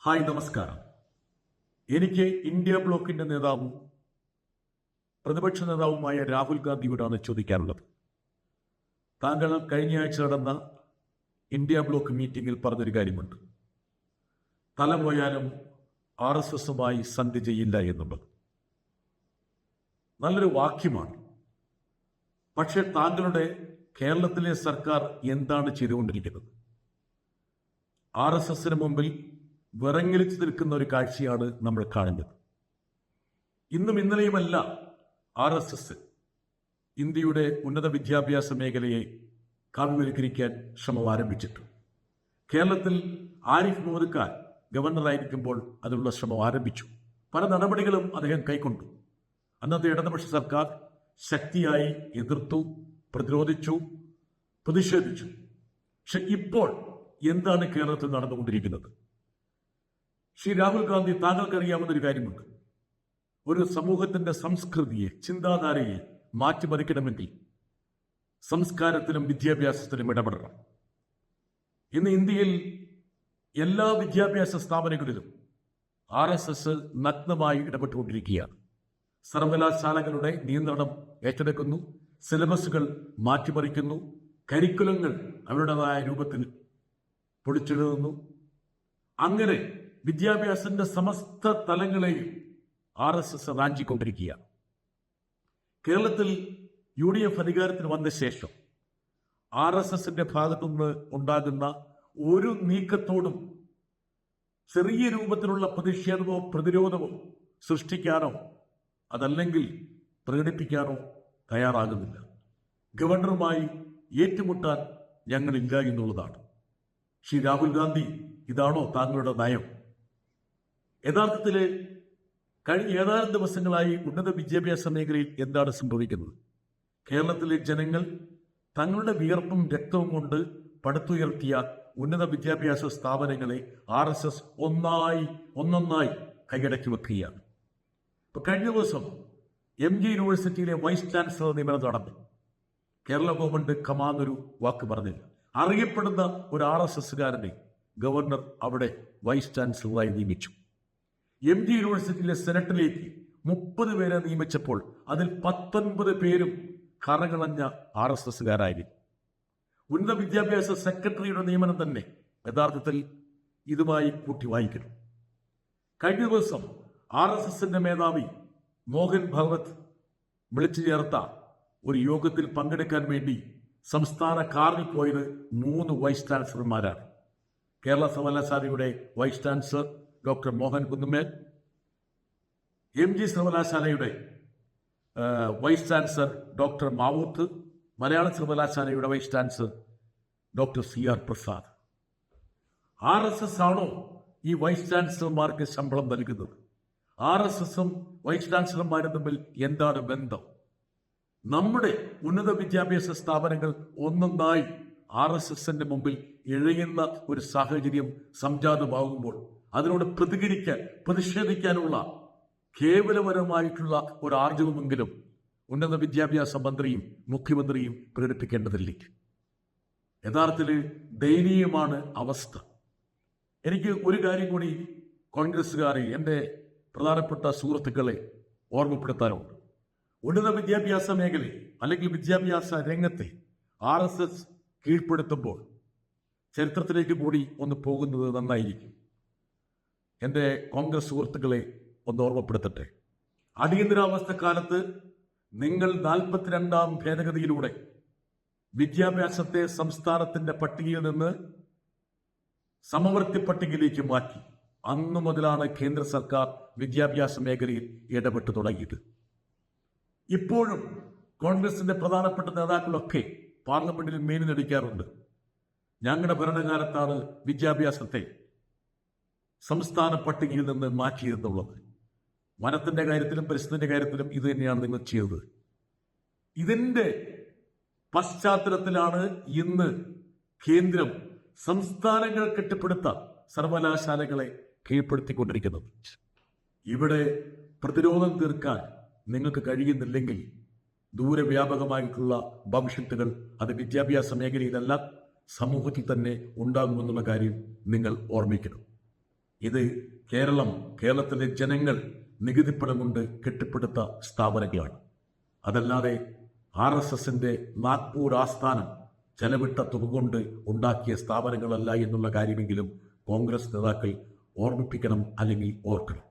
Hi, നമസ്കാരം. എനിക്ക് India ബ്ലോക്കിന്റെ നേതാവും പ്രതിപക്ഷ നേതാവുമായ രാഹുൽ ഗാന്ധിയോടാണ് ചോദിക്കാനുള്ളത്. താങ്കൾ കഴിഞ്ഞ ആഴ്ച നടന്ന ഇന്ത്യ ബ്ലോക്ക് മീറ്റിംഗിൽ പറഞ്ഞൊരു കാര്യമുണ്ട്. തല പോയാലും RSSുമായി സന്ധി ചെയ്യില്ല എന്നുള്ളത് നല്ലൊരു വാക്യമാണ്. പക്ഷേ താങ്കളുടെ കേരളത്തിലെ സർക്കാർ എന്താണ് ചെയ്തുകൊണ്ടിരിക്കുന്നത്? RSSന് മുമ്പിൽ വിറങ്ങലിച്ചു നിൽക്കുന്ന ഒരു കാഴ്ചയാണ് നമ്മൾ കാണുന്നത്. ഇന്നും ഇന്നലെയുമല്ല RSS ഇന്ത്യയുടെ ഉന്നത വിദ്യാഭ്യാസ മേഖലയെ കാവ്യവൽക്കരിക്കാൻ ശ്രമം ആരംഭിച്ചിട്ടു. കേരളത്തിൽ ആരിഫ് മുഹമ്മദ് ഖാൻ ഗവർണറായിരിക്കുമ്പോൾ അതിനുള്ള ശ്രമം ആരംഭിച്ചു. പല നടപടികളും അദ്ദേഹം കൈക്കൊണ്ടു. അന്നത്തെ ഇടതുപക്ഷ സർക്കാർ ശക്തിയായി എതിർത്തു, പ്രതിരോധിച്ചു, പ്രതിഷേധിച്ചു. പക്ഷെ ഇപ്പോൾ എന്താണ് കേരളത്തിൽ നടന്നുകൊണ്ടിരിക്കുന്നത്? ശ്രീ രാഹുൽ ഗാന്ധി, താങ്കൾക്കറിയാവുന്നൊരു കാര്യമുണ്ട്. ഒരു സമൂഹത്തിന്റെ സംസ്കൃതിയെ, ചിന്താധാരയെ മാറ്റിമറിക്കണമെങ്കിൽ സംസ്കാരത്തിലും വിദ്യാഭ്യാസത്തിലും ഇടപെടണം. ഇന്ന് ഇന്ത്യയിൽ എല്ലാ വിദ്യാഭ്യാസ സ്ഥാപനങ്ങളിലും RSS നഗ്നമായി ഇടപെട്ടുകൊണ്ടിരിക്കുകയാണ്. സർവകലാശാലകളുടെ നിയന്ത്രണം ഏറ്റെടുക്കുന്നു, സിലബസുകൾ മാറ്റിമറിക്കുന്നു, കരിക്കുലങ്ങൾ അവരുടേതായ രൂപത്തിൽ പൊളിച്ചെഴുതുന്നു. അങ്ങനെ വിദ്യാഭ്യാസത്തിന്റെ സമസ്ത തലങ്ങളെയും RSS റാഞ്ചിക്കൊണ്ടിരിക്കുകയാണ്. കേരളത്തിൽ UDF അധികാരത്തിന് വന്ന ശേഷം RSSന്റെ ഭാഗത്തുനിന്ന് ഉണ്ടാകുന്ന ഒരു നീക്കത്തോടും ചെറിയ രൂപത്തിലുള്ള പ്രതിഷേധമോ പ്രതിരോധമോ സൃഷ്ടിക്കാനോ അതല്ലെങ്കിൽ പ്രകടിപ്പിക്കാനോ തയ്യാറാകുന്നില്ല. ഗവർണറുമായി ഏറ്റുമുട്ടാൻ ഞങ്ങളില്ല എന്നുള്ളതാണ്. ശ്രീ രാഹുൽ ഗാന്ധി, ഇതാണോ താങ്കളുടെ നയം? യഥാർത്ഥത്തിൽ കഴിഞ്ഞ ഏതാനും ദിവസങ്ങളായി ഉന്നത വിദ്യാഭ്യാസ മേഖലയിൽ എന്താണ് സംഭവിക്കുന്നത്? കേരളത്തിലെ ജനങ്ങൾ തങ്ങളുടെ വിയർപ്പും രക്തവും കൊണ്ട് പടുത്തുയർത്തിയ ഉന്നത വിദ്യാഭ്യാസ സ്ഥാപനങ്ങളെ RSS ഒന്നൊന്നായി കൈയടക്കി വെക്കുകയാണ്. ഇപ്പൊ കഴിഞ്ഞ ദിവസം MG യൂണിവേഴ്സിറ്റിയിലെ വൈസ് ചാൻസലർ നിയമനം നടന്നു. കേരള ഗവൺമെന്റ് കമാന്നൊരു വാക്ക് പറഞ്ഞില്ല. അറിയപ്പെടുന്ന ഒരു RSSകാരനെ ഗവർണർ അവിടെ വൈസ് ചാൻസലറായി നിയമിച്ചു. MG യൂണിവേഴ്സിറ്റിയിലെ സെനറ്റിലേക്ക് 30 പേരെ നിയമിച്ചപ്പോൾ അതിൽ 19 പേരും കറകളഞ്ഞ RSSകാരായിരുന്നു. ഉന്നത വിദ്യാഭ്യാസ സെക്രട്ടറിയുടെ നിയമനം തന്നെ യഥാർത്ഥത്തിൽ ഇതുമായി കൂട്ടി വായിക്കുന്നു. കഴിഞ്ഞ ദിവസം RSSന്റെ മേധാവി മോഹൻ ഭഗവത് വിളിച്ചു ചേർത്ത ഒരു യോഗത്തിൽ പങ്കെടുക്കാൻ വേണ്ടി സംസ്ഥാന കാറിൽ പോയത് 3 വൈസ് ചാൻസലർമാരാണ്. കേരള സർവകലാശാലയുടെ vice chancellor doctor Mohan Kunnummal, MG സർവകലാശാലയുടെ വൈസ് ചാൻസലർ ഡോക്ടർ മാവൂത്ത്, മലയാള സർവകലാശാലയുടെ vice chancellor doctor CR Prasad. RSS ആണോ ഈ വൈസ് ചാൻസലർമാർക്ക് ശമ്പളം നൽകുന്നത്? RSSും വൈസ് ചാൻസലർമാരും തമ്മിൽ എന്താണ് ബന്ധം? നമ്മുടെ ഉന്നത വിദ്യാഭ്യാസ സ്ഥാപനങ്ങൾ ഒന്നൊന്നായി RSSന്റെ മുമ്പിൽ ഇഴയുന്ന ഒരു സാഹചര്യം സംജാതമാകുമ്പോൾ അതിനോട് പ്രതിഷേധിക്കാനുള്ള കേവലപരമായിട്ടുള്ള ഒരു ആർജവമെങ്കിലും ഉന്നത വിദ്യാഭ്യാസ മന്ത്രിയും മുഖ്യമന്ത്രിയും പ്രകടിപ്പിക്കേണ്ടതില്ലേ? യഥാർത്ഥത്തിൽ ദയനീയമാണ് അവസ്ഥ. എനിക്ക് ഒരു കാര്യം കൂടി കോൺഗ്രസ്സുകാരെ, എൻ്റെ പ്രധാനപ്പെട്ട സുഹൃത്തുക്കളെ ഓർമ്മപ്പെടുത്താനുണ്ട്. ഉന്നത വിദ്യാഭ്യാസ മേഖലയെ അല്ലെങ്കിൽ വിദ്യാഭ്യാസ രംഗത്തെ RSS കീഴ്പ്പെടുത്തുമ്പോൾ ചരിത്രത്തിലേക്ക് കൂടി ഒന്ന് പോകുന്നത് നന്നായിരിക്കും. എൻ്റെ കോൺഗ്രസ് സുഹൃത്തുക്കളെ ഒന്ന് ഓർമ്മപ്പെടുത്തട്ടെ. അടിയന്തരാവസ്ഥ കാലത്ത് നിങ്ങൾ 42ാം ഭേദഗതിയിലൂടെ വിദ്യാഭ്യാസത്തെ സംസ്ഥാനത്തിന്റെ പട്ടികയിൽ നിന്ന് സമവർത്തി പട്ടികയിലേക്ക് മാറ്റി. അന്നു മുതലാണ് കേന്ദ്ര സർക്കാർ വിദ്യാഭ്യാസ മേഖലയിൽ ഇടപെട്ടു തുടങ്ങിയത്. ഇപ്പോഴും കോൺഗ്രസിന്റെ പ്രധാനപ്പെട്ട നേതാക്കളൊക്കെ പാർലമെന്റിൽ മേനി നടിക്കാറുണ്ട്. ഞങ്ങളുടെ ഭരണകാലത്താണ് വിദ്യാഭ്യാസത്തെ സംസ്ഥാന പട്ടികയിൽ നിന്ന് മാറ്റിയെന്നുള്ളത്. വനത്തിന്റെ കാര്യത്തിലും പരിസ്ഥിതിന്റെ കാര്യത്തിലും ഇത് തന്നെയാണ് നിങ്ങൾ ചെയ്തത്. ഇതിന്റെ പശ്ചാത്തലത്തിലാണ് ഇന്ന് കേന്ദ്രം സംസ്ഥാനങ്ങൾ കെട്ടിപ്പടുത്ത സർവകലാശാലകളെ കീഴ്പ്പെടുത്തിക്കൊണ്ടിരിക്കുന്നത്. ഇവിടെ പ്രതിരോധം തീർക്കാൻ നിങ്ങൾക്ക് കഴിയുന്നില്ലെങ്കിൽ ദൂരവ്യാപകമായിട്ടുള്ള ഭവിഷ്യത്തുകൾ അത് വിദ്യാഭ്യാസ മേഖലയിലല്ല സമൂഹത്തിൽ തന്നെ ഉണ്ടാകുമെന്നുള്ള കാര്യം നിങ്ങൾ ഓർമ്മിക്കണം. ഇത് കേരളത്തിലെ ജനങ്ങൾ നികുതിപ്പണം കൊണ്ട് കെട്ടിപ്പടുത്ത സ്ഥാപനങ്ങളാണ്. അതല്ലാതെ RSSന്റെ നാഗ്പൂർ ആസ്ഥാനം ചെലവിട്ട തുക കൊണ്ട് ഉണ്ടാക്കിയ സ്ഥാപനങ്ങളല്ല എന്നുള്ള കാര്യമെങ്കിലും കോൺഗ്രസ് നേതാക്കൾ ഓർമ്മിപ്പിക്കണം, അല്ലെങ്കിൽ ഓർക്കണം.